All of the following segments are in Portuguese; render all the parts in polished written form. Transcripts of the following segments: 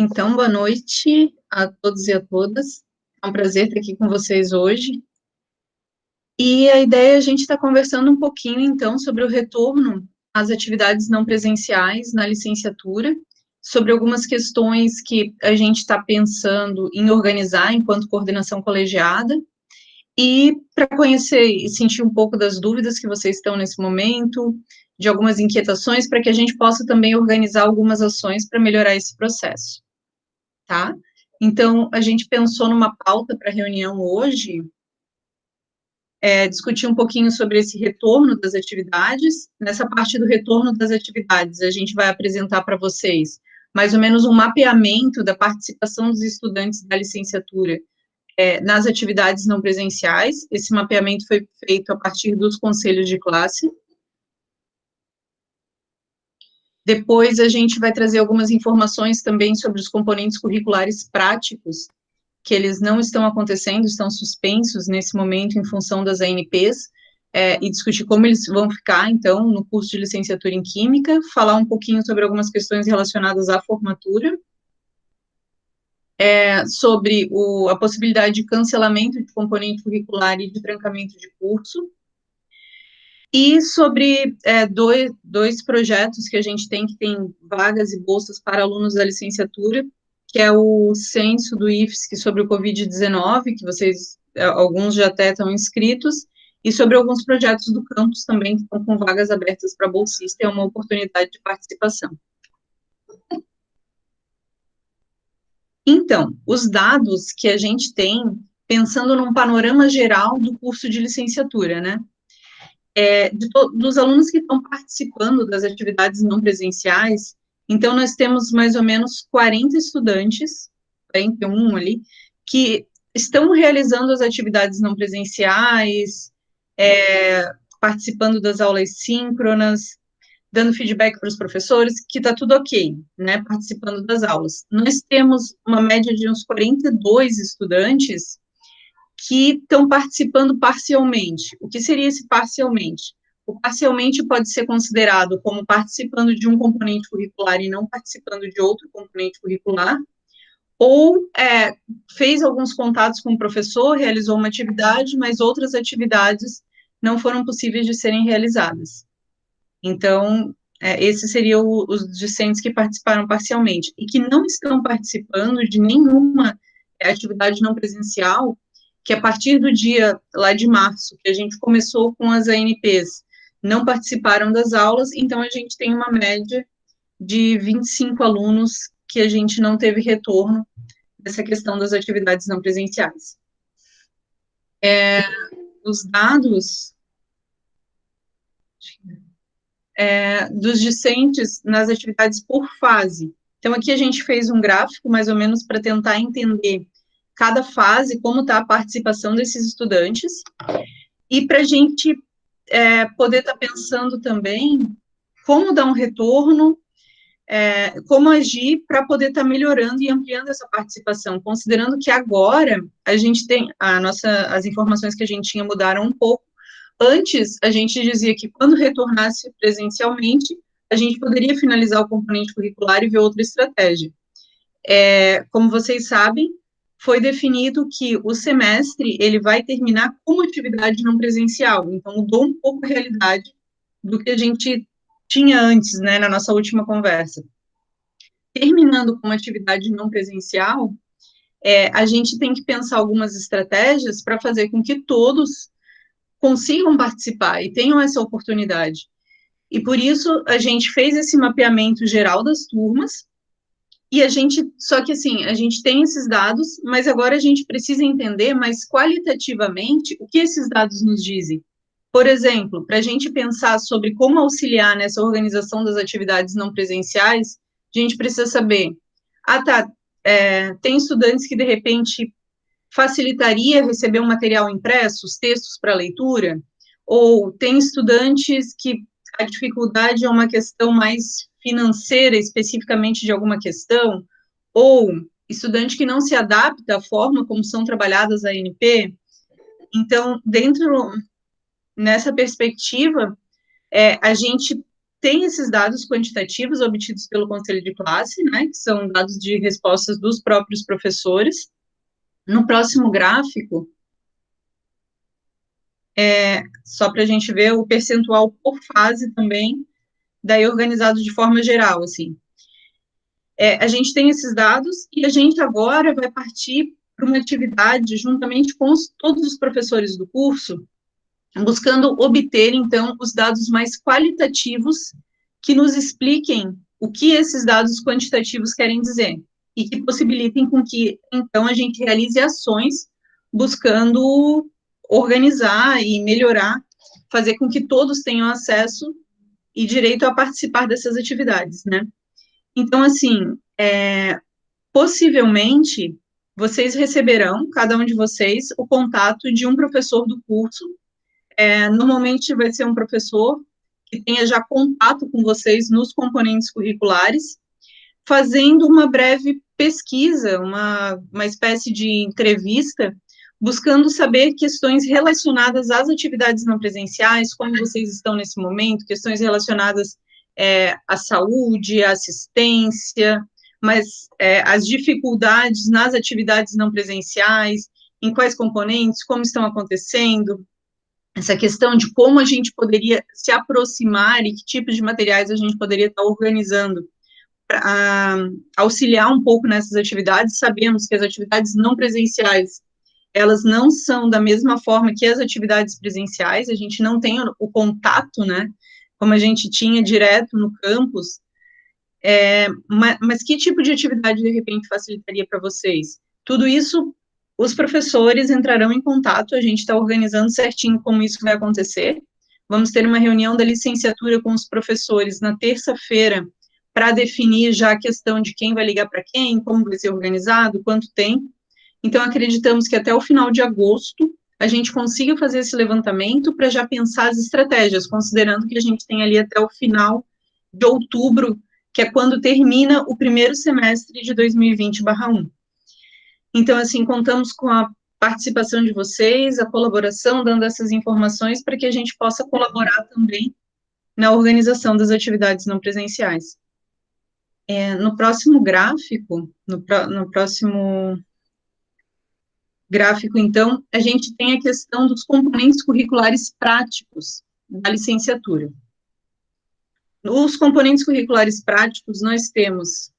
Então, boa noite a todos e a todas. É um prazer estar aqui com vocês hoje. E a ideia é a gente estar conversando um pouquinho, então, sobre o retorno às atividades não presenciais na licenciatura, sobre algumas questões que a gente está pensando em organizar enquanto coordenação colegiada, e para conhecer e sentir um pouco das dúvidas que vocês estão nesse momento, de algumas inquietações, para que a gente possa também organizar algumas ações para melhorar esse processo. Tá? Então, a gente pensou numa pauta para a reunião hoje, discutir um pouquinho sobre esse retorno das atividades. Nessa parte do retorno das atividades, a gente vai apresentar para vocês mais ou menos um mapeamento da participação dos estudantes da licenciatura nas atividades não presenciais. Esse mapeamento foi feito a partir dos conselhos de classe. Depois, a gente vai trazer algumas informações também sobre os componentes curriculares práticos, que eles não estão acontecendo, estão suspensos nesse momento em função das ANPs, e discutir como eles vão ficar, então, no curso de licenciatura em Química, falar um pouquinho sobre algumas questões relacionadas à formatura, sobre a possibilidade de cancelamento de componente curricular e de trancamento de curso, e sobre dois projetos que a gente tem, que tem vagas e bolsas para alunos da licenciatura, que é o censo do IFSC sobre o Covid-19, que vocês, alguns já até estão inscritos, e sobre alguns projetos do campus também, que estão com vagas abertas para bolsista, é uma oportunidade de participação. Então, os dados que a gente tem, pensando num panorama geral do curso de licenciatura, né? Dos alunos que estão participando das atividades não presenciais, então nós temos mais ou menos 40 estudantes, 41 ali, que estão realizando as atividades não presenciais, participando das aulas síncronas, dando feedback para os professores, que está tudo ok, né, participando das aulas. Nós temos uma média de uns 42 estudantes que estão participando parcialmente. O que seria esse parcialmente? O parcialmente pode ser considerado como participando de um componente curricular e não participando de outro componente curricular, ou fez alguns contatos com o professor, realizou uma atividade, mas outras atividades não foram possíveis de serem realizadas. Então, esses seriam os discentes que participaram parcialmente, e que não estão participando de nenhuma atividade não presencial, que a partir do dia lá de março, que a gente começou com as ANPs, não participaram das aulas, então a gente tem uma média de 25 alunos que a gente não teve retorno dessa questão das atividades não presenciais. Os dados dos discentes nas atividades por fase. Então, aqui a gente fez um gráfico, mais ou menos, para tentar entender cada fase, como está a participação desses estudantes, e para a gente poder estar pensando também como dar um retorno, como agir para poder estar melhorando e ampliando essa participação, considerando que agora a gente tem, as informações que a gente tinha mudaram um pouco. Antes, a gente dizia que quando retornasse presencialmente, a gente poderia finalizar o componente curricular e ver outra estratégia. Como vocês sabem, foi definido que o semestre, ele vai terminar como atividade não presencial, então mudou um pouco a realidade do que a gente tinha antes, né, na nossa última conversa. Terminando com uma atividade não presencial, a gente tem que pensar algumas estratégias para fazer com que todos consigam participar e tenham essa oportunidade. E por isso a gente fez esse mapeamento geral das turmas, e só que assim, a gente tem esses dados, mas agora a gente precisa entender mais qualitativamente o que esses dados nos dizem. Por exemplo, para a gente pensar sobre como auxiliar nessa organização das atividades não presenciais, a gente precisa saber, tem estudantes que de repente facilitaria receber um material impresso, os textos para leitura, ou tem estudantes que a dificuldade é uma questão mais financeira, especificamente de alguma questão, ou estudante que não se adapta à forma como são trabalhadas a ANP. Então, nessa perspectiva, a gente tem esses dados quantitativos obtidos pelo conselho de classe, né, que são dados de respostas dos próprios professores. No próximo gráfico, só para a gente ver o percentual por fase também, daí organizado de forma geral, assim. A gente tem esses dados e a gente agora vai partir para uma atividade juntamente com todos os professores do curso, buscando obter, então, os dados mais qualitativos que nos expliquem o que esses dados quantitativos querem dizer e que possibilitem com que, então, a gente realize ações buscando organizar e melhorar, fazer com que todos tenham acesso e direito a participar dessas atividades, né? Então, assim, possivelmente, vocês receberão, cada um de vocês, o contato de um professor do curso. Normalmente vai ser um professor que tenha já contato com vocês nos componentes curriculares, fazendo uma breve pesquisa, uma espécie de entrevista, buscando saber questões relacionadas às atividades não presenciais, como vocês estão nesse momento, questões relacionadas à saúde, à assistência, mas as dificuldades nas atividades não presenciais, em quais componentes, como estão acontecendo, essa questão de como a gente poderia se aproximar e que tipos de materiais a gente poderia estar organizando para auxiliar um pouco nessas atividades. Sabemos que as atividades não presenciais, elas não são da mesma forma que as atividades presenciais, a gente não tem o contato, né, como a gente tinha direto no campus, mas que tipo de atividade, de repente, facilitaria para vocês? Tudo isso, os professores entrarão em contato, a gente está organizando certinho como isso vai acontecer. Vamos ter uma reunião da licenciatura com os professores na terça-feira, para definir já a questão de quem vai ligar para quem, como vai ser organizado, quanto tem. Então, acreditamos que até o final de agosto, a gente consiga fazer esse levantamento para já pensar as estratégias, considerando que a gente tem ali até o final de outubro, que é quando termina o primeiro semestre de 2020/1. Então, assim, contamos com a participação de vocês, a colaboração, dando essas informações para que a gente possa colaborar também na organização das atividades não presenciais. No próximo gráfico, no próximo gráfico, então, a gente tem a questão dos componentes curriculares práticos da licenciatura. Nos componentes curriculares práticos, nós temos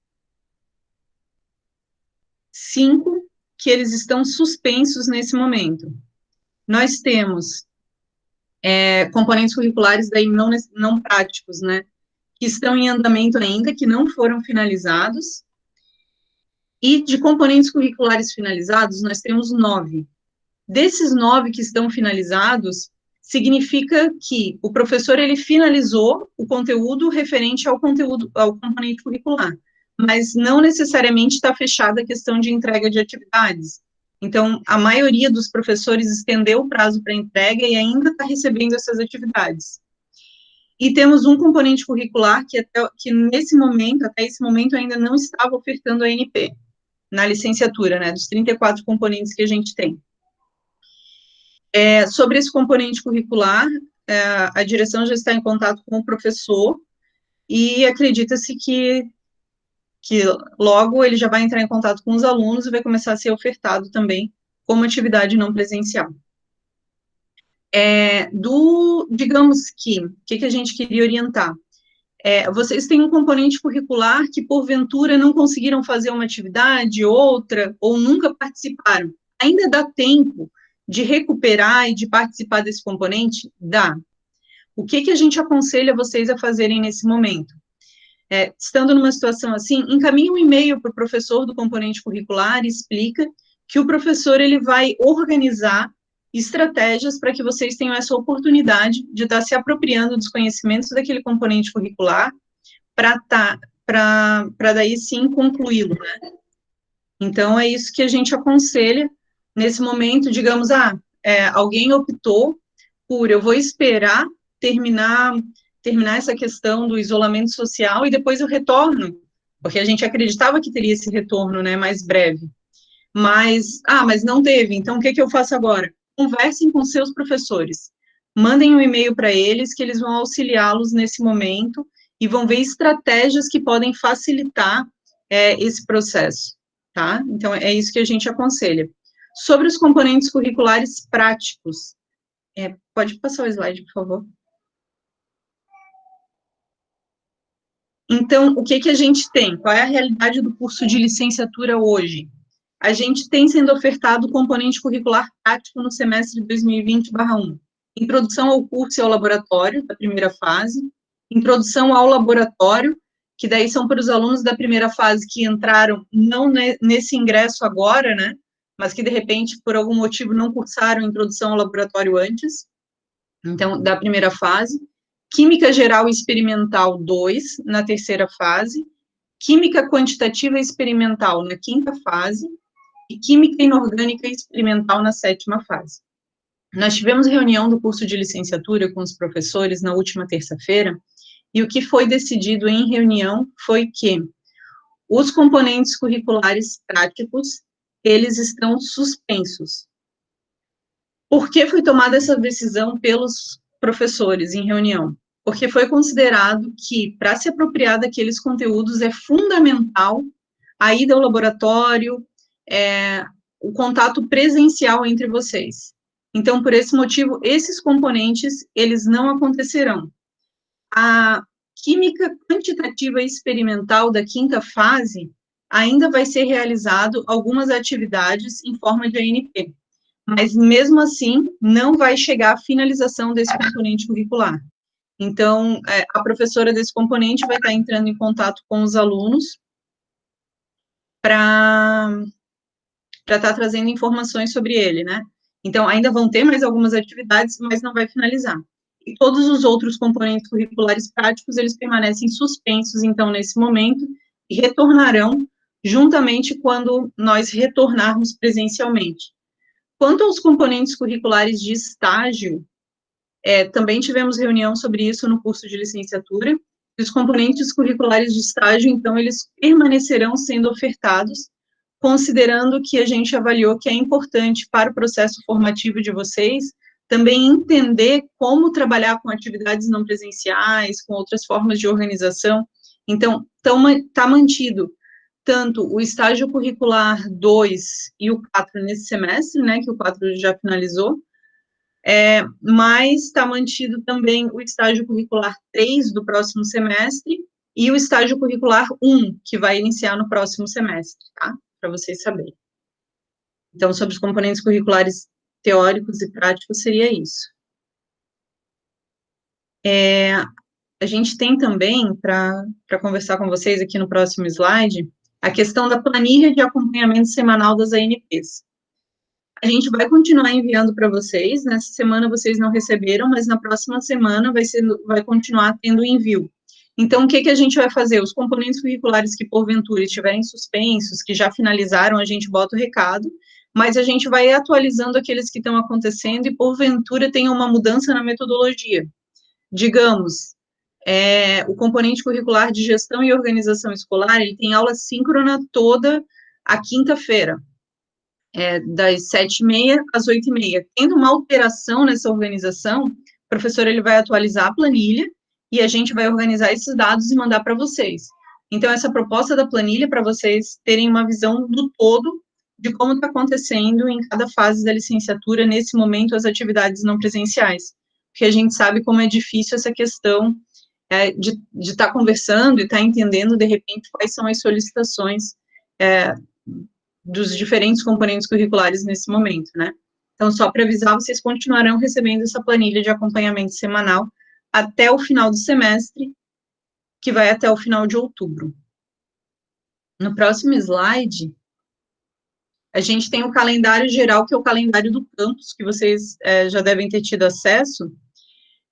5 que eles estão suspensos nesse momento. Nós temos componentes curriculares daí não práticos, né, que estão em andamento ainda, que não foram finalizados, e de componentes curriculares finalizados, nós temos 9. Desses 9 que estão finalizados, significa que o professor, ele finalizou o conteúdo referente ao componente curricular, mas não necessariamente está fechada a questão de entrega de atividades. Então, a maioria dos professores estendeu o prazo para entrega e ainda está recebendo essas atividades. E temos um componente curricular que nesse momento, até esse momento, ainda não estava ofertando a ANP, na licenciatura, né, dos 34 componentes que a gente tem. Sobre esse componente curricular, a direção já está em contato com o professor e acredita-se que logo ele já vai entrar em contato com os alunos e vai começar a ser ofertado também como atividade não presencial. Digamos que, o que a gente queria orientar? Vocês têm um componente curricular que, porventura, não conseguiram fazer uma atividade, outra, ou nunca participaram. Ainda dá tempo de recuperar e de participar desse componente? Dá. O que a gente aconselha vocês a fazerem nesse momento? Estando numa situação assim, encaminhe um e-mail para o professor do componente curricular e explica que o professor ele vai organizar estratégias para que vocês tenham essa oportunidade de estar se apropriando dos conhecimentos daquele componente curricular para daí sim concluí-lo, né? Então, é isso que a gente aconselha nesse momento. Digamos, alguém optou por, eu vou esperar terminar essa questão do isolamento social e depois eu retorno, porque a gente acreditava que teria esse retorno, né, mais breve. Mas não teve, então o que eu faço agora? Conversem com seus professores, mandem um e-mail para eles, que eles vão auxiliá-los nesse momento e vão ver estratégias que podem facilitar esse processo, tá? Então, é isso que a gente aconselha. Sobre os componentes curriculares práticos, pode passar o slide, por favor. Então, o que a gente tem? Qual é a realidade do curso de licenciatura hoje? A gente tem sendo ofertado o componente curricular prático no semestre de 2020/1. Introdução ao curso e ao laboratório, da primeira fase. Introdução ao laboratório, que daí são para os alunos da primeira fase que entraram, não nesse ingresso agora, né? Mas que, de repente, por algum motivo, não cursaram introdução ao laboratório antes. Então, da primeira fase. Química Geral e Experimental 2, na terceira fase. Química Quantitativa e Experimental, na quinta fase. E Química Inorgânica e Experimental, na sétima fase. Nós tivemos reunião do curso de licenciatura com os professores na última terça-feira, e o que foi decidido em reunião foi que os componentes curriculares práticos, eles estão suspensos. Por que foi tomada essa decisão pelos professores em reunião? Porque foi considerado que, para se apropriar daqueles conteúdos, é fundamental a ida ao laboratório, o contato presencial entre vocês. Então, por esse motivo, esses componentes, eles não acontecerão. A química quantitativa experimental da quinta fase ainda vai ser realizado algumas atividades em forma de ANP, mas mesmo assim não vai chegar à finalização desse componente curricular. Então, a professora desse componente vai estar entrando em contato com os alunos para estar trazendo informações sobre ele, né? Então, ainda vão ter mais algumas atividades, mas não vai finalizar. E todos os outros componentes curriculares práticos, eles permanecem suspensos, então, nesse momento, e retornarão juntamente quando nós retornarmos presencialmente. Quanto aos componentes curriculares de estágio, também tivemos reunião sobre isso no curso de licenciatura, e os componentes curriculares de estágio, então, eles permanecerão sendo ofertados, considerando que a gente avaliou que é importante para o processo formativo de vocês, também entender como trabalhar com atividades não presenciais, com outras formas de organização. Então, está mantido tanto o estágio curricular 2 e o 4 nesse semestre, né, que o 4 já finalizou, mas está mantido também o estágio curricular 3 do próximo semestre e o estágio curricular 1, que vai iniciar no próximo semestre, tá? Para vocês saberem. Então, sobre os componentes curriculares teóricos e práticos, seria isso. A gente tem também, para conversar com vocês aqui no próximo slide, a questão da planilha de acompanhamento semanal das ANPs. A gente vai continuar enviando para vocês, nessa semana vocês não receberam, mas na próxima semana vai continuar tendo envio. Então, o que a gente vai fazer? Os componentes curriculares que, porventura, estiverem suspensos, que já finalizaram, a gente bota o recado, mas a gente vai atualizando aqueles que estão acontecendo e, porventura, tem uma mudança na metodologia. Digamos, o componente curricular de gestão e organização escolar, ele tem aula síncrona toda a quinta-feira, das 7h30 às 8h30. Tendo uma alteração nessa organização, o professor ele vai atualizar a planilha e a gente vai organizar esses dados e mandar para vocês. Então, essa proposta da planilha, para vocês terem uma visão do todo de como está acontecendo em cada fase da licenciatura, nesse momento, as atividades não presenciais. Porque a gente sabe como é difícil essa questão de estar conversando e estar entendendo, de repente, quais são as solicitações dos diferentes componentes curriculares nesse momento, né? Então, só para avisar, vocês continuarão recebendo essa planilha de acompanhamento semanal até o final do semestre, que vai até o final de outubro. No próximo slide, a gente tem o calendário geral, que é o calendário do campus, que vocês já devem ter tido acesso.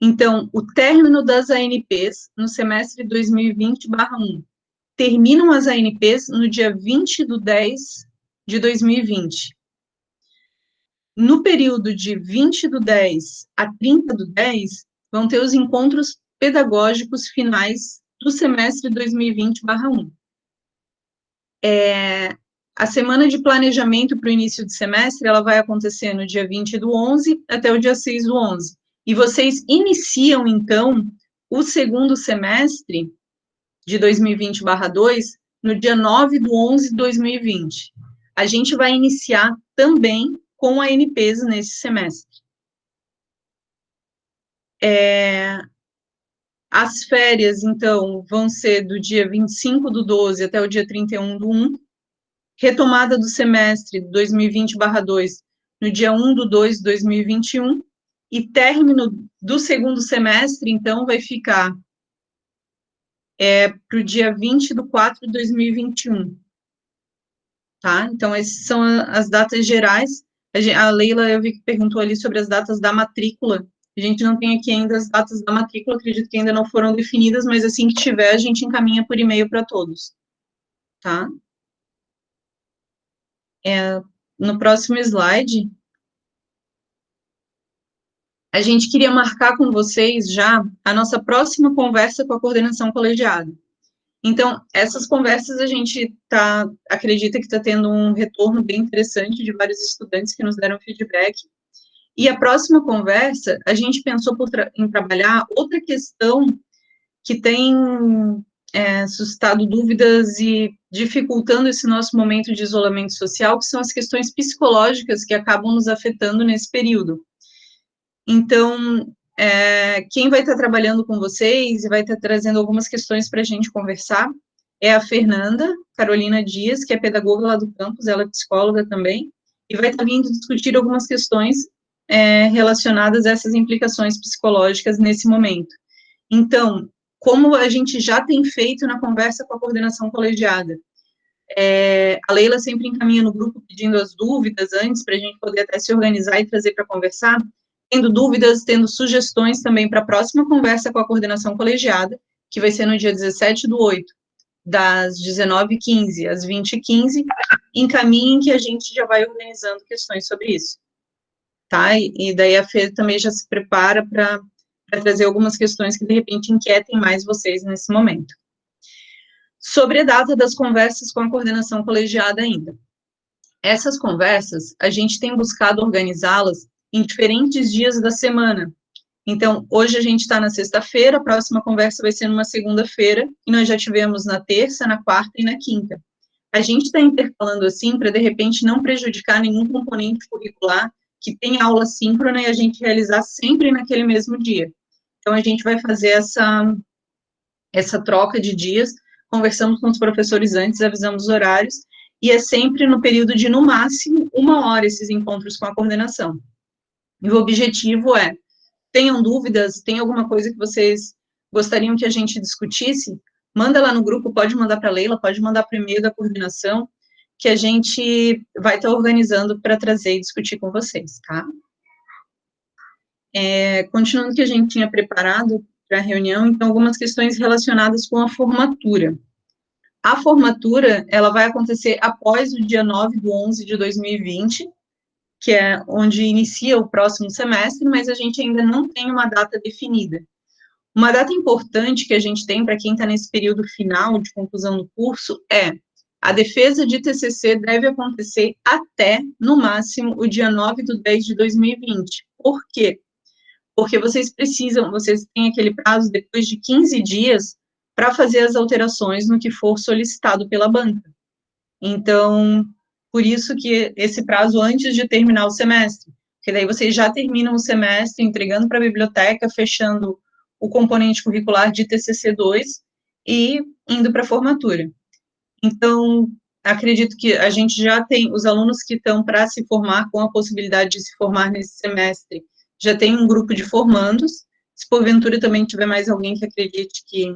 Então, o término das ANPs no semestre 2020/1. Terminam as ANPs no dia 20/10 de 2020. No período de 20/10 a 30/10, vão ter os encontros pedagógicos finais do semestre 2020/1. A semana de planejamento para o início de semestre, ela vai acontecer no dia 20/11 até o dia 6/11. E vocês iniciam, então, o segundo semestre de 2020/2 no dia 9/11/2020. A gente vai iniciar também com a ANPES nesse semestre. As férias, então, vão ser do dia 25/12 até o dia 31/1, retomada do semestre 2020/2 no dia 1/2/2021, e término do segundo semestre, então, vai ficar para o dia 20/4/2021, tá? Então, essas são as datas gerais. A Leila, eu vi que perguntou ali sobre as datas da matrícula. A gente não tem aqui ainda as datas da matrícula, acredito que ainda não foram definidas, mas assim que tiver, a gente encaminha por e-mail para todos, tá? No próximo slide, a gente queria marcar com vocês já a nossa próxima conversa com a coordenação colegiada. Então, essas conversas a gente acredita que está tendo um retorno bem interessante de vários estudantes que nos deram feedback. E a próxima conversa, a gente pensou em trabalhar outra questão que tem suscitado dúvidas e dificultando esse nosso momento de isolamento social, que são as questões psicológicas que acabam nos afetando nesse período. Então, quem vai estar trabalhando com vocês e vai estar trazendo algumas questões para a gente conversar é a Fernanda Carolina Dias, que é pedagoga lá do campus, ela é psicóloga também, e vai estar vindo discutir algumas questões relacionadas a essas implicações psicológicas nesse momento. Então, como a gente já tem feito na conversa com a coordenação colegiada, a Leila sempre encaminha no grupo pedindo as dúvidas antes, para a gente poder até se organizar e trazer para conversar, tendo dúvidas, tendo sugestões também para a próxima conversa com a coordenação colegiada, que vai ser no dia 17/8, das 19h15 às 20h15, encaminhem que a gente já vai organizando questões sobre isso, tá? E daí a Fê também já se prepara para trazer algumas questões que, de repente, inquietem mais vocês nesse momento. Sobre a data das conversas com a coordenação colegiada ainda. Essas conversas, a gente tem buscado organizá-las em diferentes dias da semana. Então, hoje a gente está na sexta-feira, a próxima conversa vai ser numa segunda-feira, e nós já tivemos na terça, na quarta e na quinta. A gente está intercalando assim para, de repente, não prejudicar nenhum componente curricular que tem aula síncrona e a gente realizar sempre naquele mesmo dia. Então, a gente vai fazer essa troca de dias, conversamos com os professores antes, avisamos os horários, e é sempre no período de, no máximo, 1 hora esses encontros com a coordenação. E o objetivo é, tenham dúvidas, tem alguma coisa que vocês gostariam que a gente discutisse, manda lá no grupo, pode mandar para a Leila, pode mandar para o e-mail da coordenação, que a gente vai estar organizando para trazer e discutir com vocês, tá? Continuando o que a gente tinha preparado para a reunião, então, algumas questões relacionadas com a formatura. A formatura, ela vai acontecer após o dia 9/11/2020, que é onde inicia o próximo semestre, mas a gente ainda não tem uma data definida. Uma data importante que a gente tem para quem está nesse período final de conclusão do curso é a defesa de TCC deve acontecer até, no máximo, o dia 9/10/2020. Por quê? Porque vocês têm aquele prazo depois de 15 dias para fazer as alterações no que for solicitado pela banca. Então, por isso que esse prazo antes de terminar o semestre, porque daí vocês já terminam o semestre entregando para a biblioteca, fechando o componente curricular de TCC2 e indo para a formatura. Então, acredito que a gente já tem os alunos que estão para se formar, com a possibilidade de se formar nesse semestre, já tem um grupo de formandos. Se porventura também tiver mais alguém que acredite que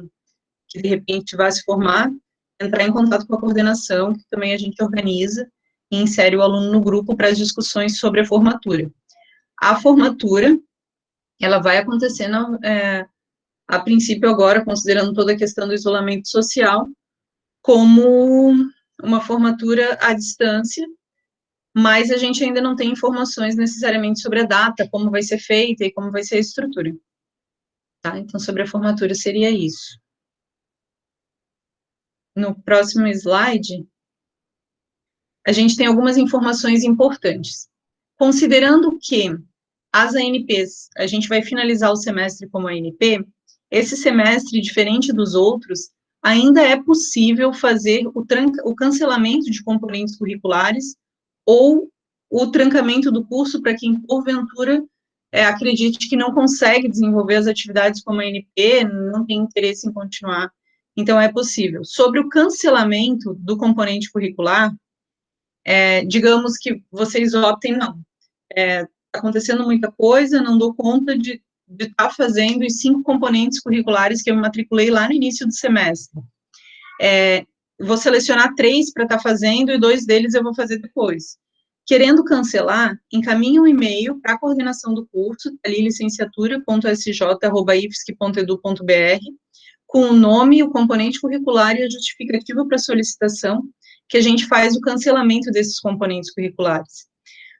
de repente vai se formar, entrar em contato com a coordenação, que também a gente organiza e insere o aluno no grupo para as discussões sobre a formatura. A formatura, ela vai acontecer, a princípio agora, considerando toda a questão do isolamento social, como uma formatura à distância, mas a gente ainda não tem informações necessariamente sobre a data, como vai ser feita e como vai ser a estrutura. Tá? Então, sobre a formatura seria isso. No próximo slide, a gente tem algumas informações importantes. Considerando que as ANPs, a gente vai finalizar o semestre como ANP, esse semestre, diferente dos outros, ainda é possível fazer o cancelamento de componentes curriculares ou o trancamento do curso para quem, porventura, acredite que não consegue desenvolver as atividades como ANP, não tem interesse em continuar. Então, é possível. Sobre o cancelamento do componente curricular, digamos que vocês optem, não. Está acontecendo muita coisa, não dou conta de estar fazendo os 5 componentes curriculares que eu me matriculei lá no início do semestre. Vou selecionar 3 para estar fazendo e 2 deles eu vou fazer depois. Querendo cancelar, encaminhe um e-mail para a coordenação do curso, ali licenciatura.sj@ifsc.edu.br, com o nome, o componente curricular e a justificativa para solicitação, que a gente faz o cancelamento desses componentes curriculares.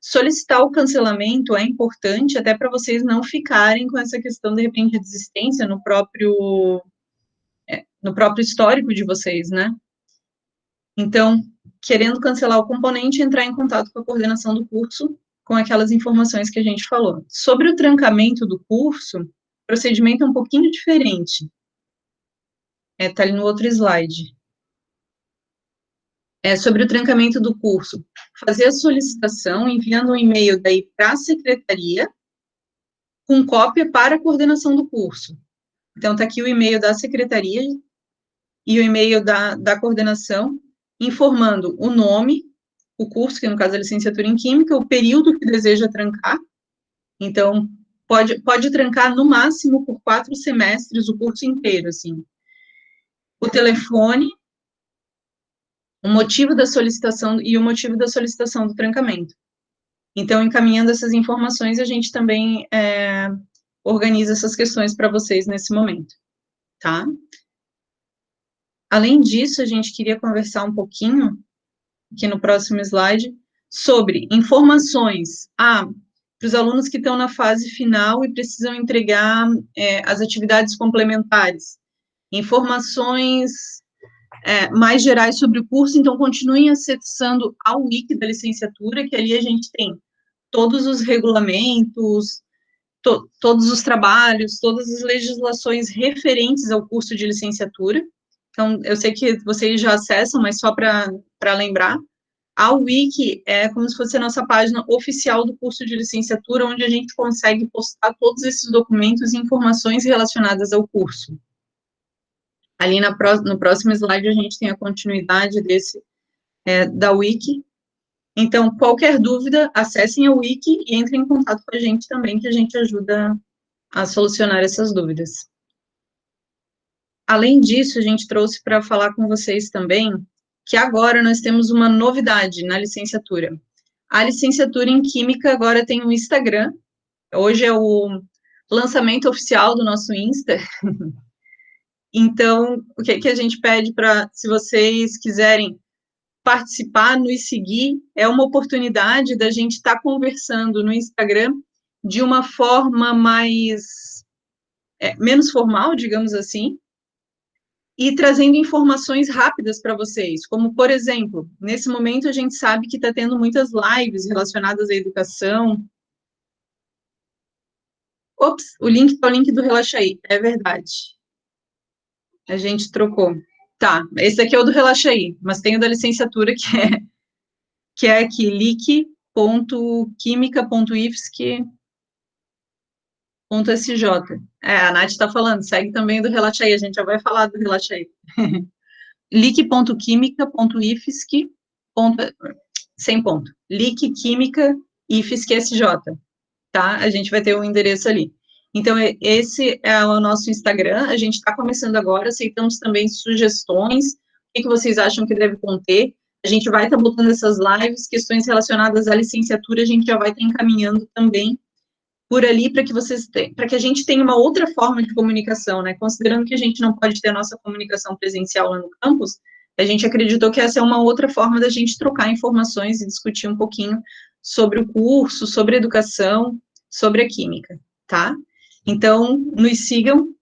Solicitar o cancelamento é importante até para vocês não ficarem com essa questão, de repente, de desistência no próprio histórico de vocês, né? Então, querendo cancelar o componente, entrar em contato com a coordenação do curso, com aquelas informações que a gente falou. Sobre o trancamento do curso, o procedimento é um pouquinho diferente. Está ali no outro slide. Sobre o trancamento do curso, fazer a solicitação, enviando um e-mail daí para a secretaria, com cópia para a coordenação do curso. Então, está aqui o e-mail da secretaria e o e-mail da coordenação, informando o nome, o curso, que no caso é licenciatura em Química, o período que deseja trancar. Então, pode trancar no máximo por 4 semestres, o curso inteiro, assim. O telefone, o motivo da solicitação e o motivo da solicitação do trancamento. Então, encaminhando essas informações, a gente também organiza essas questões para vocês nesse momento, tá? Além disso, a gente queria conversar um pouquinho, aqui no próximo slide, sobre informações para os alunos que estão na fase final e precisam entregar as atividades complementares. Informações mais gerais sobre o curso, então continuem acessando a wiki da licenciatura, que ali a gente tem todos os regulamentos, todos os trabalhos, todas as legislações referentes ao curso de licenciatura. Então, eu sei que vocês já acessam, mas só para lembrar, a wiki é como se fosse a nossa página oficial do curso de licenciatura, onde a gente consegue postar todos esses documentos e informações relacionadas ao curso. Ali no próximo slide a gente tem a continuidade da wiki. Então, qualquer dúvida, acessem a wiki e entrem em contato com a gente também, que a gente ajuda a solucionar essas dúvidas. Além disso, a gente trouxe para falar com vocês também que agora nós temos uma novidade na licenciatura. A licenciatura em Química agora tem um Instagram. Hoje é o lançamento oficial do nosso Insta. Então, o que a gente pede para, se vocês quiserem participar, nos seguir, é uma oportunidade da gente estar conversando no Instagram de uma forma menos formal, digamos assim, e trazendo informações rápidas para vocês, como, por exemplo, nesse momento a gente sabe que está tendo muitas lives relacionadas à educação. Ops, o link é o link do Relaxa Aí, é verdade. A gente trocou. Tá, esse daqui é o do Relaxa Aí, mas tem o da licenciatura, que é aqui, lic.quimica.ifsc.sj. A Nath está falando, segue também do Relaxa Aí, a gente já vai falar do Relaxa Aí. lic.quimica.ifsc, sem ponto, lic.quimica, ifsc.sj, tá? A gente vai ter um endereço ali. Então, esse é o nosso Instagram, a gente está começando agora, aceitamos também sugestões, o que vocês acham que deve conter, a gente vai estar botando essas lives, questões relacionadas à licenciatura, a gente já vai estar encaminhando também por ali para que a gente tenha uma outra forma de comunicação, né? Considerando que a gente não pode ter a nossa comunicação presencial lá no campus, a gente acreditou que essa é uma outra forma da gente trocar informações e discutir um pouquinho sobre o curso, sobre a educação, sobre a química, tá? Então, nos sigam,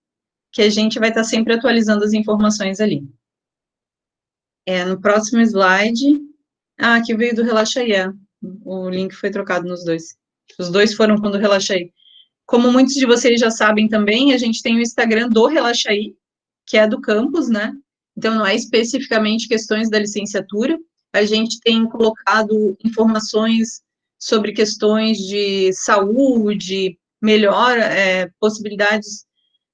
que a gente vai estar sempre atualizando as informações ali. No próximo slide, aqui veio do Relaxa Aí, o link foi trocado nos dois. Os dois foram quando Relaxaí. Como muitos de vocês já sabem também, a gente tem o Instagram do Relaxaí, que é do campus, né? Então, não é especificamente questões da licenciatura. A gente tem colocado informações sobre questões de saúde, melhor, possibilidades,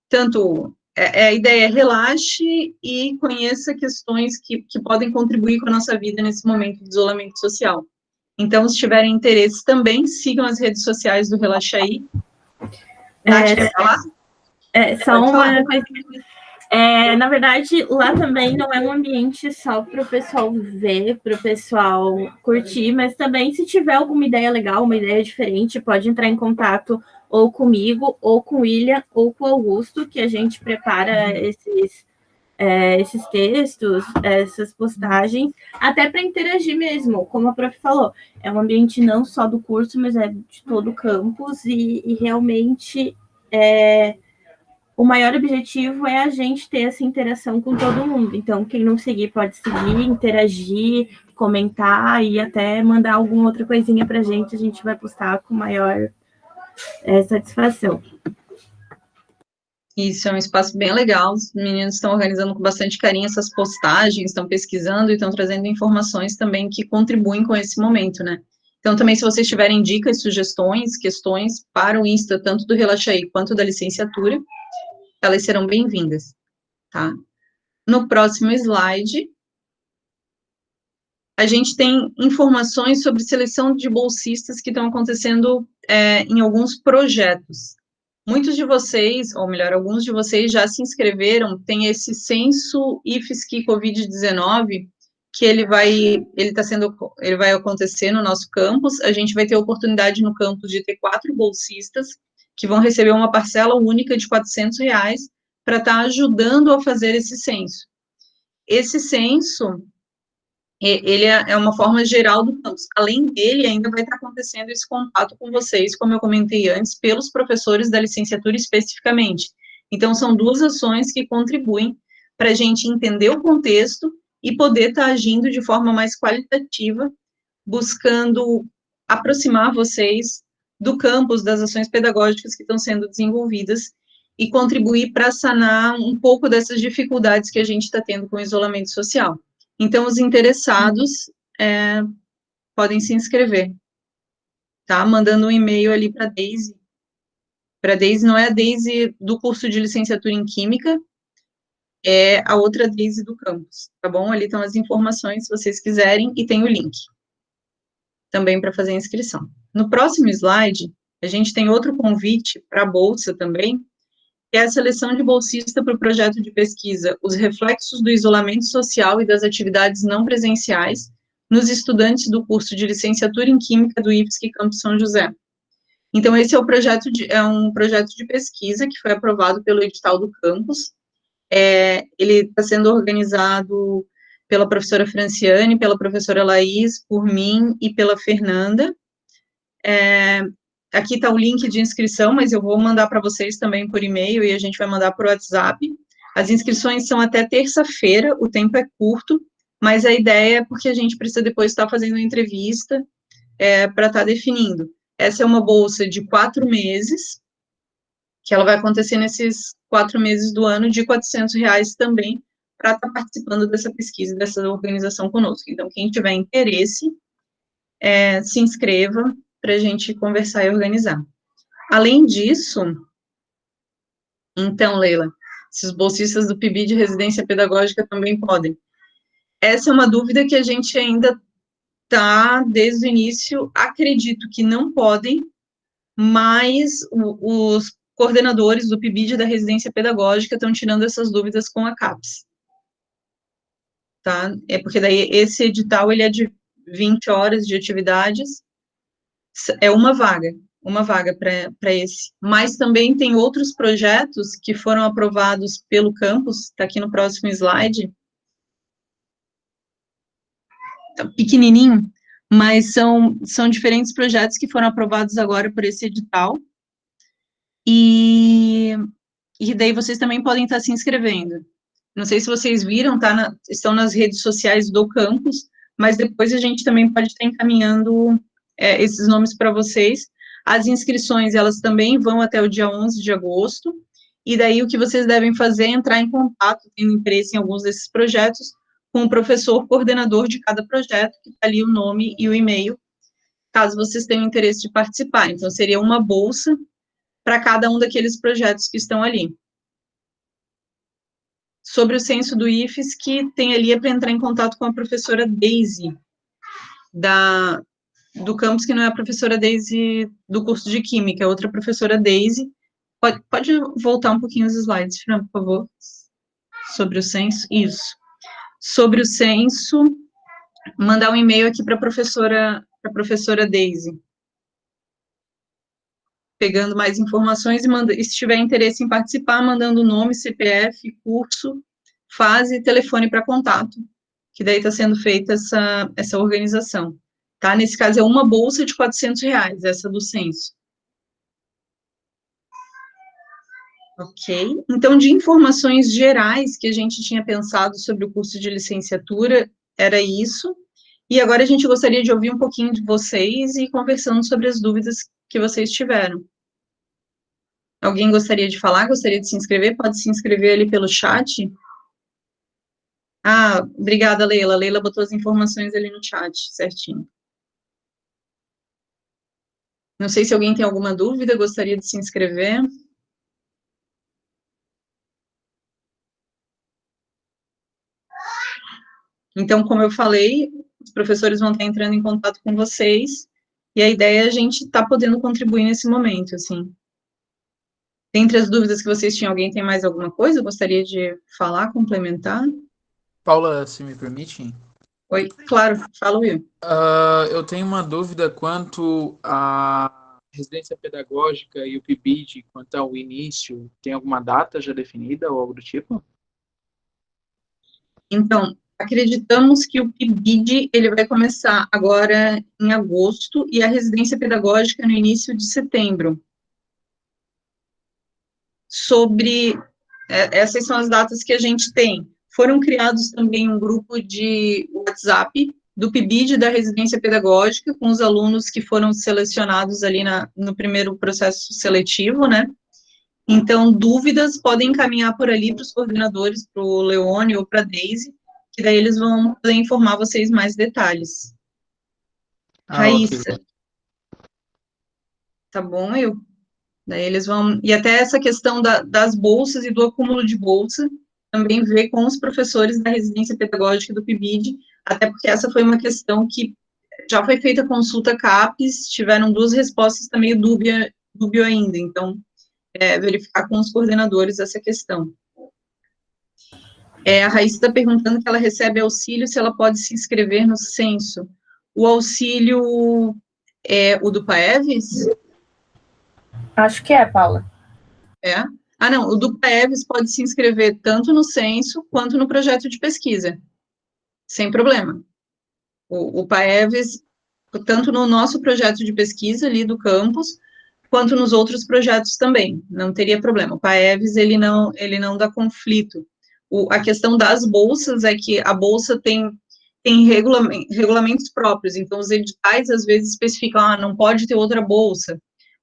tanto, a ideia é relaxe e conheça questões que podem contribuir com a nossa vida nesse momento de isolamento social. Então, se tiverem interesse também, sigam as redes sociais do Relaxaí. Nath, quer falar? Só uma coisa. Na verdade, lá também não é um ambiente só para o pessoal ver, para o pessoal curtir, mas também se tiver alguma ideia legal, uma ideia diferente, pode entrar em contato ou comigo, ou com o William, ou com o Augusto, que a gente prepara esses textos, essas postagens, até para interagir mesmo, como a prof falou. É um ambiente não só do curso, mas é de todo o campus, e realmente o maior objetivo é a gente ter essa interação com todo mundo. Então, quem não seguir pode seguir, interagir, comentar e até mandar alguma outra coisinha para a gente vai postar com maior satisfação. Isso, é um espaço bem legal, os meninos estão organizando com bastante carinho essas postagens, estão pesquisando e estão trazendo informações também que contribuem com esse momento, né? Então, também, se vocês tiverem dicas, sugestões, questões para o Insta, tanto do Relaxaí quanto da licenciatura, elas serão bem-vindas, tá? No próximo slide, a gente tem informações sobre seleção de bolsistas que estão acontecendo em alguns projetos. Muitos de vocês, ou melhor, alguns de vocês já se inscreveram, tem esse censo IFSC Covid-19, que ele vai acontecer no nosso campus. A gente vai ter a oportunidade no campus de ter 4 bolsistas que vão receber uma parcela única de R$ 400 para estar ajudando a fazer esse censo. Esse censo, ele é uma forma geral do campus. Além dele, ainda vai estar acontecendo esse contato com vocês, como eu comentei antes, pelos professores da licenciatura especificamente. Então, são 2 ações que contribuem para a gente entender o contexto e poder estar agindo de forma mais qualitativa, buscando aproximar vocês do campus, das ações pedagógicas que estão sendo desenvolvidas e contribuir para sanar um pouco dessas dificuldades que a gente está tendo com o isolamento social. Então, os interessados podem se inscrever, tá? Mandando um e-mail ali para a Deise. Para a Deise, não é a Deise do curso de licenciatura em Química, é a outra Deise do campus, tá bom? Ali estão as informações, se vocês quiserem, e tem o link também para fazer a inscrição. No próximo slide, a gente tem outro convite para a bolsa também, que é a seleção de bolsista para o projeto de pesquisa Os Reflexos do Isolamento Social e das Atividades Não Presenciais nos estudantes do curso de licenciatura em Química do IFSC Campus São José. Então, esse é um projeto de pesquisa que foi aprovado pelo edital do campus. Ele está sendo organizado pela professora Franciane, pela professora Laís, por mim e pela Fernanda. Aqui está o link de inscrição, mas eu vou mandar para vocês também por e-mail e a gente vai mandar por WhatsApp. As inscrições são até terça-feira, o tempo é curto, mas a ideia é porque a gente precisa depois estar fazendo uma entrevista para estar definindo. Essa é uma bolsa de 4 meses, que ela vai acontecer nesses 4 meses do ano, de R$ 400 também, para estar participando dessa pesquisa, dessa organização conosco. Então, quem tiver interesse, se inscreva, para a gente conversar e organizar. Além disso, então, Leila, se os bolsistas do PIB de residência pedagógica também podem. Essa é uma dúvida que a gente ainda está, desde o início, acredito que não podem, mas os coordenadores do PIBID da residência pedagógica estão tirando essas dúvidas com a CAPES. Tá? Porque daí esse edital, ele é de 20 horas de atividades, é uma vaga para esse. Mas também tem outros projetos que foram aprovados pelo campus, está aqui no próximo slide, tá pequenininho, mas são diferentes projetos que foram aprovados agora por esse edital, e daí vocês também podem estar se inscrevendo. Não sei se vocês viram, estão nas redes sociais do campus, mas depois a gente também pode estar encaminhando esses nomes para vocês. As inscrições, elas também vão até o dia 11 de agosto, e daí o que vocês devem fazer é entrar em contato, tendo interesse em alguns desses projetos, com o professor coordenador de cada projeto, que está ali o nome e o e-mail, caso vocês tenham interesse de participar. Então, seria uma bolsa para cada um daqueles projetos que estão ali. Sobre o censo do IFES, que tem ali é para entrar em contato com a professora Daisy, do campus, que não é a professora Daisy do curso de Química, é outra professora Daisy. Pode voltar um pouquinho os slides, Fran, por favor, sobre o censo. Isso. Sobre o censo, mandar um e-mail aqui para a professora Daisy, pegando mais informações e se tiver interesse em participar, mandando nome, CPF, curso, fase e telefone para contato, que daí está sendo feita essa organização, tá? Nesse caso, é uma bolsa de R$ 400, essa do censo. Ok? Então, de informações gerais que a gente tinha pensado sobre o curso de licenciatura, era isso. E agora a gente gostaria de ouvir um pouquinho de vocês e conversando sobre as dúvidas que vocês tiveram. Alguém gostaria de falar? Gostaria de se inscrever? Pode se inscrever ali pelo chat. Ah, obrigada, Leila. Leila botou as informações ali no chat, certinho. Não sei se alguém tem alguma dúvida, gostaria de se inscrever. Então, como eu falei, os professores vão estar entrando em contato com vocês, e a ideia é a gente estar podendo contribuir nesse momento, assim. Dentre as dúvidas que vocês tinham, alguém tem mais alguma coisa? Gostaria de falar, complementar? Paula, se me permite? Oi, claro, fala, Will. Eu tenho uma dúvida quanto à residência pedagógica e o PIBID, quanto ao início. Tem alguma data já definida ou algo do tipo? Então, acreditamos que o PIBID, ele vai começar agora em agosto, e a residência pedagógica no início de setembro. Essas são as datas que a gente tem. Foram criados também um grupo de WhatsApp do PIBID da residência pedagógica, com os alunos que foram selecionados ali no primeiro processo seletivo, né? Então, dúvidas podem encaminhar por ali para os coordenadores, para o Leone ou para a Daisy, que daí eles vão poder informar vocês mais detalhes. Raíssa. Okay. Tá bom, eu? Daí eles vão... E até essa questão das bolsas e do acúmulo de bolsa, também ver com os professores da residência pedagógica do PIBID, até porque essa foi uma questão que já foi feita consulta CAPES, tiveram 2 respostas, está meio dúbio ainda, então, verificar com os coordenadores essa questão. A Raíssa está perguntando que ela recebe auxílio, se ela pode se inscrever no censo. O auxílio é o do PAEVES? Acho que é, Paula. É? Ah, não, o do PAEVES pode se inscrever tanto no censo quanto no projeto de pesquisa, sem problema. O PAEVES, tanto no nosso projeto de pesquisa ali do campus, quanto nos outros projetos também, não teria problema. O PAEVES, ele não dá conflito. A questão das bolsas é que a bolsa tem regulamentos próprios, então os editais às vezes especificam, não pode ter outra bolsa,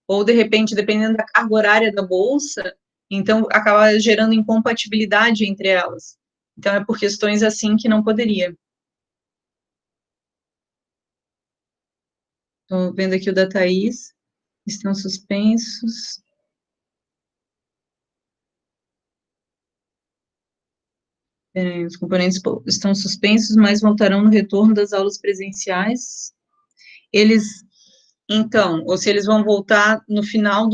ou de repente, dependendo da carga horária da bolsa, então acaba gerando incompatibilidade entre elas. Então é por questões assim que não poderia. Estou vendo aqui o da Thaís, estão suspensos. Os componentes estão suspensos, mas voltarão no retorno das aulas presenciais. Então, ou se eles vão voltar no final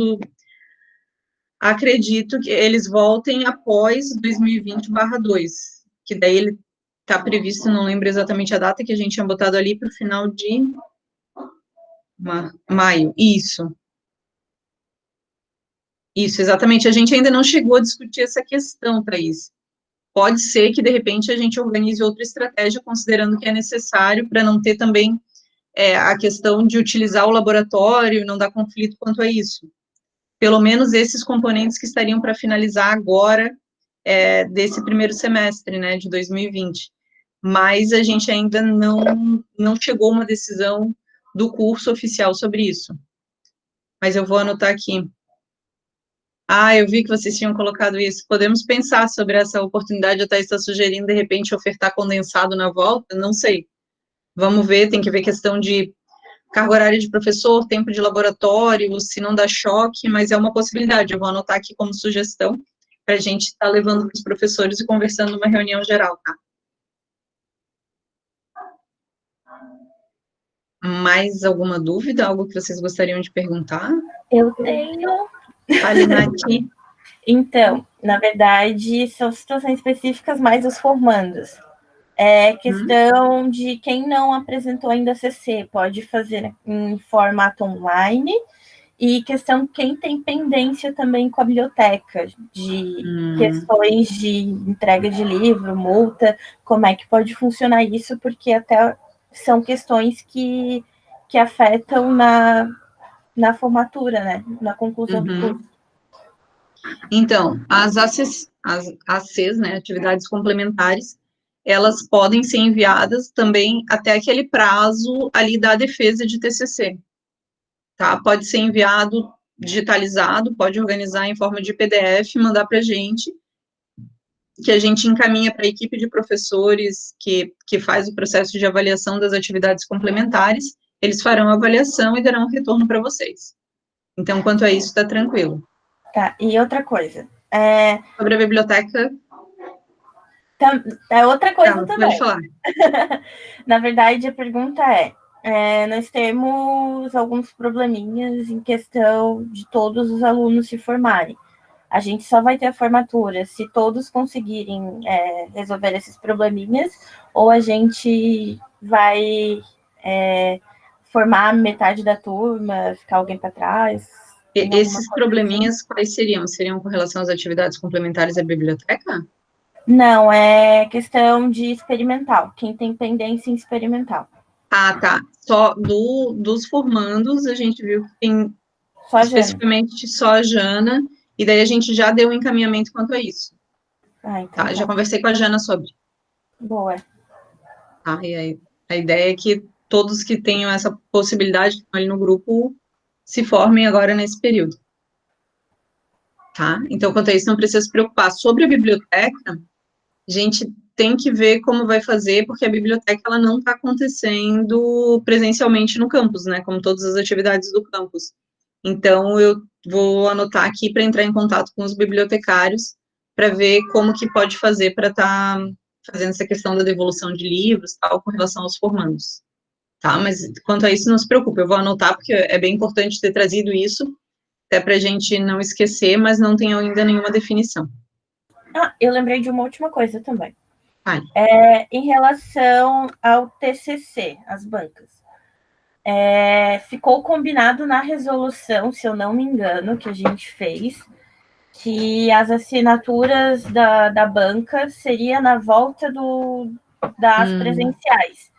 acredito que eles voltem após 2020/2, que daí ele está previsto, não lembro exatamente a data, que a gente tinha botado ali para o final de maio, isso, exatamente, a gente ainda não chegou a discutir essa questão, Thaís. Pode ser que, de repente, a gente organize outra estratégia, considerando que é necessário, para não ter também a questão de utilizar o laboratório, não dar conflito quanto a isso. Pelo menos esses componentes que estariam para finalizar agora, desse primeiro semestre, né, de 2020. Mas a gente ainda não chegou a uma decisão do curso oficial sobre isso. mas eu vou anotar aqui. Ah, eu vi que vocês tinham colocado isso. Podemos pensar sobre essa oportunidade, até está sugerindo, de repente, ofertar condensado na volta? Não sei. Vamos ver, tem que ver questão de carga horária de professor, tempo de laboratório, se não dá choque, mas é uma possibilidade. Eu vou anotar aqui como sugestão, para a gente estar levando para os professores e conversando numa reunião geral, tá? Mais alguma dúvida? Algo que vocês gostariam de perguntar? Eu tenho. Fale, Nath. Então, na verdade, são situações específicas, mais os formandos. É questão de quem não apresentou ainda CC, pode fazer em formato online, e questão quem tem pendência também com a biblioteca, de questões de entrega de livro, multa, como é que pode funcionar isso, porque até são questões que afetam na formatura, né? Na conclusão do curso. Então, as ACs, né, atividades complementares, elas podem ser enviadas também até aquele prazo ali da defesa de TCC, tá? Pode ser enviado digitalizado, pode organizar em forma de PDF, mandar para a gente, que a gente encaminha para a equipe de professores que faz o processo de avaliação das atividades complementares, eles farão a avaliação e darão um retorno para vocês. Então, quanto a isso, está tranquilo. Tá, e outra coisa. Sobre a biblioteca... É outra coisa também. Pode falar. Na verdade, a pergunta nós temos alguns probleminhas em questão de todos os alunos se formarem. A gente só vai ter a formatura se todos conseguirem resolver esses probleminhas, ou a gente vai formar metade da turma, ficar alguém para trás. Esses probleminhas, quais seriam? Seriam com relação às atividades complementares da biblioteca? Não, é questão de experimental. Quem tem pendência em experimental. Ah, tá. Só dos formandos, a gente viu que tem só especificamente só a Jana, e daí a gente já deu um encaminhamento quanto a isso. Ah, então tá. Já conversei com a Jana sobre. Boa. Tá, e aí, a ideia é que todos que tenham essa possibilidade, que estão ali no grupo, se formem agora nesse período. Tá? Então, quanto a isso, não precisa se preocupar. Sobre a biblioteca, a gente tem que ver como vai fazer, porque a biblioteca ela não está acontecendo presencialmente no campus, né, como todas as atividades do campus. Então, eu vou anotar aqui para entrar em contato com os bibliotecários, para ver como que pode fazer para estar fazendo essa questão da devolução de livros, tal, com relação aos formandos. Tá, mas quanto a isso, não se preocupe, eu vou anotar, porque é bem importante ter trazido isso, até para a gente não esquecer, mas não tem ainda nenhuma definição. Ah, eu lembrei de uma última coisa também. Vale. Em relação ao TCC, as bancas. Ficou combinado na resolução, se eu não me engano, que a gente fez, que as assinaturas da banca seria na volta das presenciais.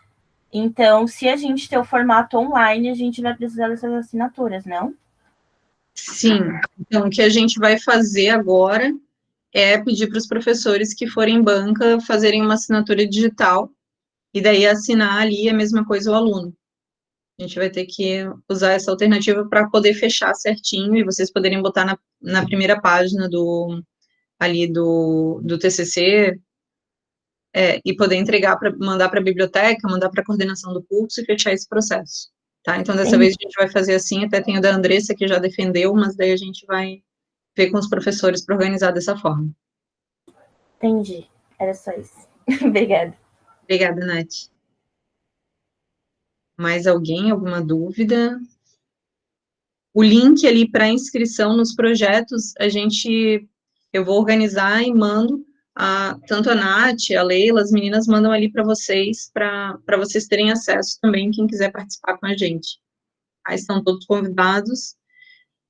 Então, se a gente ter o formato online, a gente vai precisar dessas assinaturas, não? Sim. Então, o que a gente vai fazer agora é pedir para os professores que forem em banca fazerem uma assinatura digital e daí assinar ali a mesma coisa o aluno. A gente vai ter que usar essa alternativa para poder fechar certinho e vocês poderem botar na primeira página do TCC e poder entregar, mandar para a biblioteca, mandar para a coordenação do curso e fechar esse processo. Tá? Então, dessa vez a gente vai fazer assim, até tem a da Andressa que já defendeu, mas daí a gente vai ver com os professores para organizar dessa forma. Entendi. Era só isso. Obrigada. Obrigada, Nath. Mais alguém? Alguma dúvida? O link ali para inscrição nos projetos, eu vou organizar e mando, tanto a Nath, a Leila, as meninas mandam ali para vocês vocês terem acesso também, quem quiser participar com a gente. Aí estão todos convidados.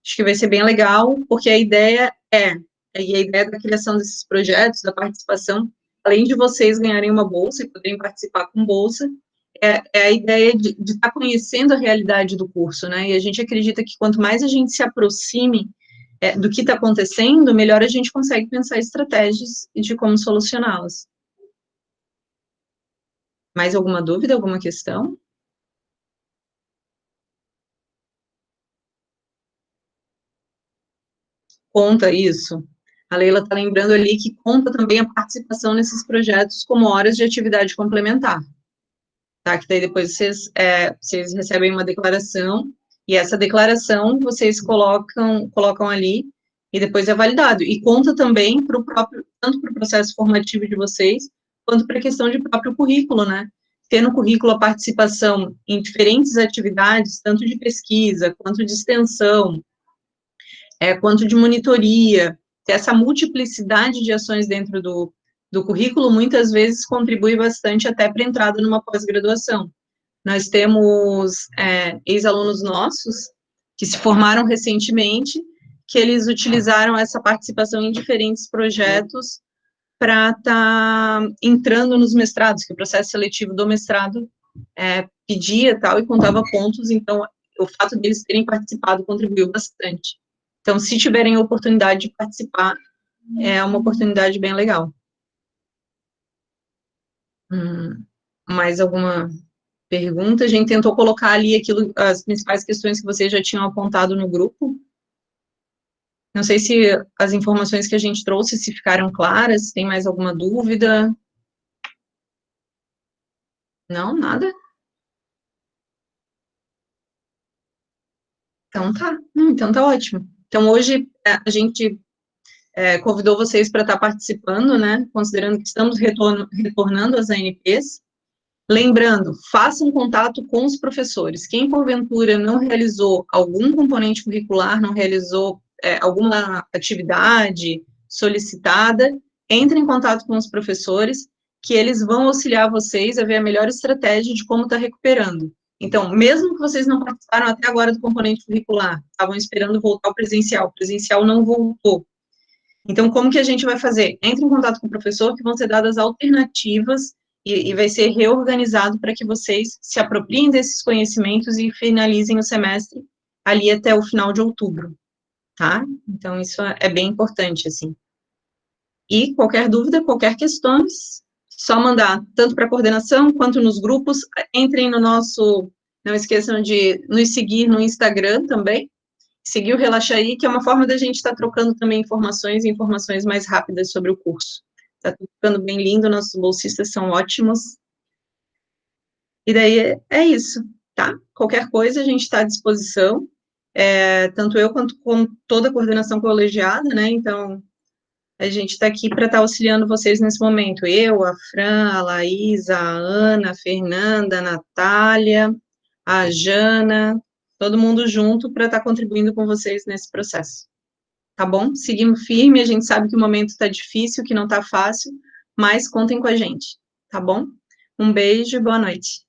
Acho que vai ser bem legal, porque a ideia da criação desses projetos, da participação, além de vocês ganharem uma bolsa e poderem participar com bolsa, é a ideia de estar conhecendo a realidade do curso, né? E a gente acredita que quanto mais a gente se aproxime do que está acontecendo, melhor a gente consegue pensar estratégias de como solucioná-las. Mais alguma dúvida, alguma questão? Conta isso. A Leila está lembrando ali que conta também a participação nesses projetos como horas de atividade complementar. Tá? Que daí depois vocês recebem uma declaração, e essa declaração vocês colocam ali, e depois é validado. E conta também tanto para o processo formativo de vocês, quanto para a questão de próprio currículo, né? Ter no currículo a participação em diferentes atividades, tanto de pesquisa, quanto de extensão, quanto de monitoria, ter essa multiplicidade de ações dentro do currículo, muitas vezes contribui bastante até para a entrada numa pós-graduação. Nós temos ex-alunos nossos que se formaram recentemente, que eles utilizaram essa participação em diferentes projetos para estar entrando nos mestrados, que o processo seletivo do mestrado pedia tal e contava pontos, então o fato deles terem participado contribuiu bastante. Então, se tiverem a oportunidade de participar, é uma oportunidade bem legal. Mais alguma pergunta? A gente tentou colocar ali as principais questões que vocês já tinham apontado no grupo. Não sei se as informações que a gente trouxe, se ficaram claras, se tem mais alguma dúvida. Não, nada? Então tá. Então tá ótimo. Então hoje a gente convidou vocês para estar participando, né, considerando que estamos retornando às ANPs. Lembrando, façam contato com os professores. Quem, porventura, não realizou algum componente curricular, não realizou alguma atividade solicitada, entre em contato com os professores, que eles vão auxiliar vocês a ver a melhor estratégia de como está recuperando. Então, mesmo que vocês não participaram até agora do componente curricular, estavam esperando voltar ao presencial, o presencial não voltou. Então, como que a gente vai fazer? Entre em contato com o professor, que vão ser dadas alternativas e vai ser reorganizado para que vocês se apropriem desses conhecimentos e finalizem o semestre ali até o final de outubro, tá? Então, isso é bem importante, assim. E qualquer dúvida, qualquer questão, só mandar tanto para a coordenação quanto nos grupos. Entrem no nosso, não esqueçam de nos seguir no Instagram também, seguir o Relaxa Aí, que é uma forma da gente estar trocando também informações mais rápidas sobre o curso. Está ficando bem lindo, nossos bolsistas são ótimos. E daí é isso, tá? Qualquer coisa a gente está à disposição, tanto eu quanto com toda a coordenação colegiada, né? Então, a gente está aqui para estar auxiliando vocês nesse momento. Eu, a Fran, a Laís, a Ana, a Fernanda, a Natália, a Jana, todo mundo junto para estar contribuindo com vocês nesse processo. Tá bom? Seguimos firme, a gente sabe que o momento está difícil, que não está fácil, mas contem com a gente, tá bom? Um beijo e boa noite.